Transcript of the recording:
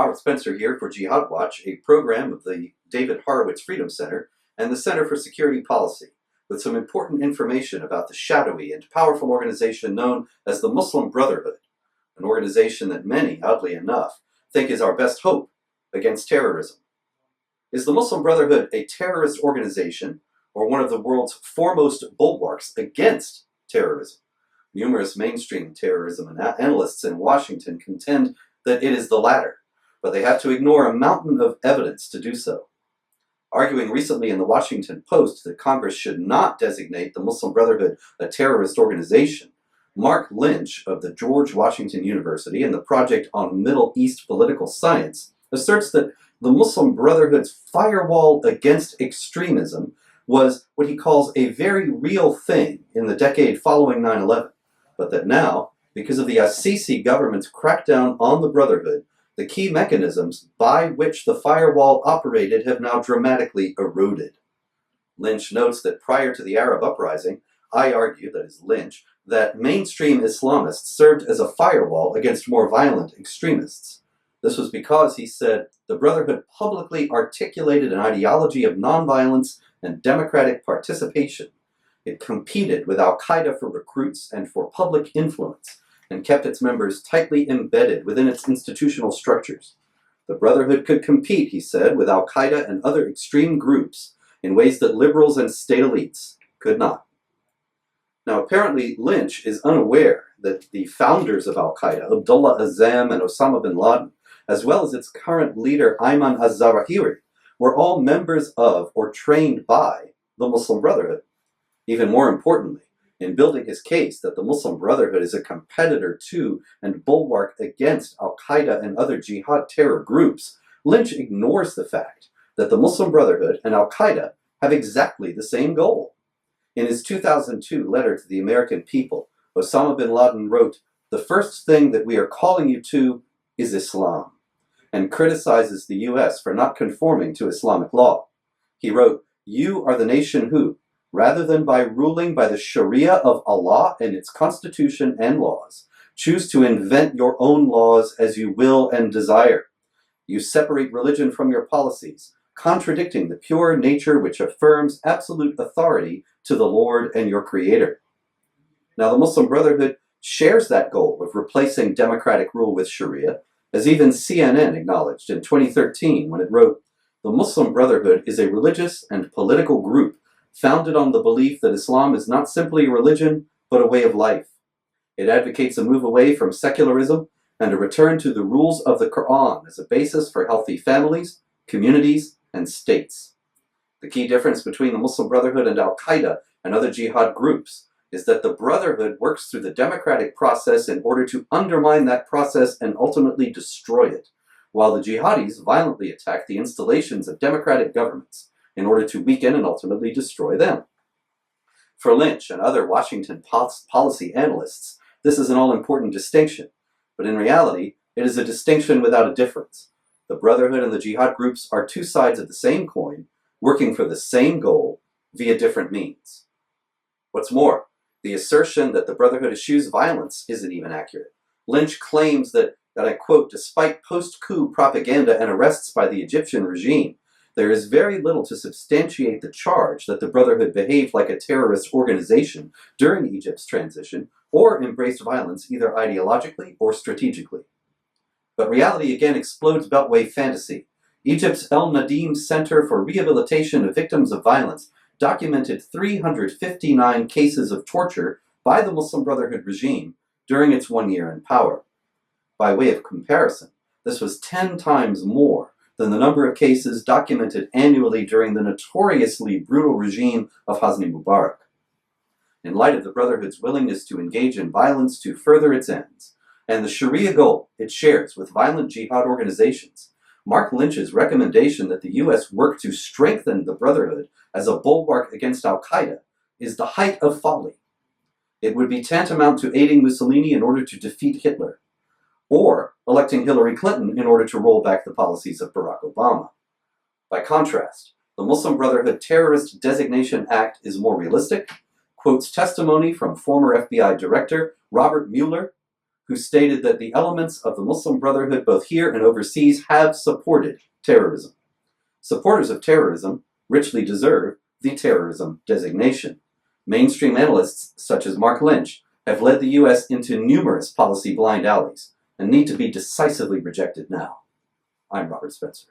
Robert Spencer here for Jihad Watch, a program of the David Horowitz Freedom Center and the Center for Security Policy, with some important information about the shadowy and powerful organization known as the Muslim Brotherhood, an organization that many, oddly enough, think is our best hope against terrorism. Is the Muslim Brotherhood a terrorist organization or one of the world's foremost bulwarks against terrorism? Numerous mainstream terrorism analysts in Washington contend that it is the latter, but they have to ignore a mountain of evidence to do so. Arguing recently in the Washington Post that Congress should not designate the Muslim Brotherhood a terrorist organization, Mark Lynch of the George Washington University and the Project on Middle East Political Science asserts that the Muslim Brotherhood's firewall against extremism was what he calls a very real thing in the decade following 9/11, but that now, because of the Assisi government's crackdown on the Brotherhood, the key mechanisms by which the firewall operated have now dramatically eroded. Lynch notes that prior to the Arab uprising, I argue, that is Lynch, that mainstream Islamists served as a firewall against more violent extremists. This was because, he said, the Brotherhood publicly articulated an ideology of nonviolence and democratic participation. It competed with Al-Qaeda for recruits and for public influence, and kept its members tightly embedded within its institutional structures. The Brotherhood could compete, he said, with Al-Qaeda and other extreme groups in ways that liberals and state elites could not. Now, apparently, Lynch is unaware that the founders of Al-Qaeda, Abdullah Azzam and Osama bin Laden, as well as its current leader, Ayman al-Zawahiri, were all members of or trained by the Muslim Brotherhood. Even more importantly, in building his case that the Muslim Brotherhood is a competitor to and bulwark against Al-Qaeda and other jihad terror groups, Lynch ignores the fact that the Muslim Brotherhood and Al-Qaeda have exactly the same goal. In his 2002 letter to the American people, Osama bin Laden wrote, "The first thing that we are calling you to is Islam," and criticizes the U.S. for not conforming to Islamic law. He wrote, "You are the nation who, rather than by ruling by the Sharia of Allah and its constitution and laws, choose to invent your own laws as you will and desire. You separate religion from your policies, contradicting the pure nature which affirms absolute authority to the Lord and your Creator." Now, the Muslim Brotherhood shares that goal of replacing democratic rule with Sharia, as even CNN acknowledged in 2013 when it wrote, "The Muslim Brotherhood is a religious and political group founded on the belief that Islam is not simply a religion, but a way of life. It advocates a move away from secularism and a return to the rules of the Quran as a basis for healthy families, communities, and states." The key difference between the Muslim Brotherhood and Al-Qaeda and other jihad groups is that the Brotherhood works through the democratic process in order to undermine that process and ultimately destroy it, while the jihadis violently attack the installations of democratic governments in order to weaken and ultimately destroy them. For Lynch and other Washington policy analysts, this is an all-important distinction, but in reality, it is a distinction without a difference. The Brotherhood and the jihad groups are two sides of the same coin, working for the same goal via different means. What's more, the assertion that the Brotherhood eschews violence isn't even accurate. Lynch claims that I quote, "despite post-coup propaganda and arrests by the Egyptian regime, there is very little to substantiate the charge that the Brotherhood behaved like a terrorist organization during Egypt's transition or embraced violence either ideologically or strategically." But reality again explodes Beltway fantasy. Egypt's El Nadim Center for Rehabilitation of Victims of Violence documented 359 cases of torture by the Muslim Brotherhood regime during its 1 year in power. By way of comparison, this was 10 times more than the number of cases documented annually during the notoriously brutal regime of Hosni Mubarak. In light of the Brotherhood's willingness to engage in violence to further its ends, and the Sharia goal it shares with violent jihad organizations, Mark Lynch's recommendation that the U.S. work to strengthen the Brotherhood as a bulwark against Al-Qaeda is the height of folly. It would be tantamount to aiding Mussolini in order to defeat Hitler, or electing Hillary Clinton in order to roll back the policies of Barack Obama. By contrast, the Muslim Brotherhood Terrorist Designation Act is more realistic, quotes testimony from former FBI Director Robert Mueller, who stated that the elements of the Muslim Brotherhood, both here and overseas, have supported terrorism. Supporters of terrorism richly deserve the terrorism designation. Mainstream analysts such as Mark Lynch have led the U.S. into numerous policy blind alleys and need to be decisively rejected now. I'm Robert Spencer.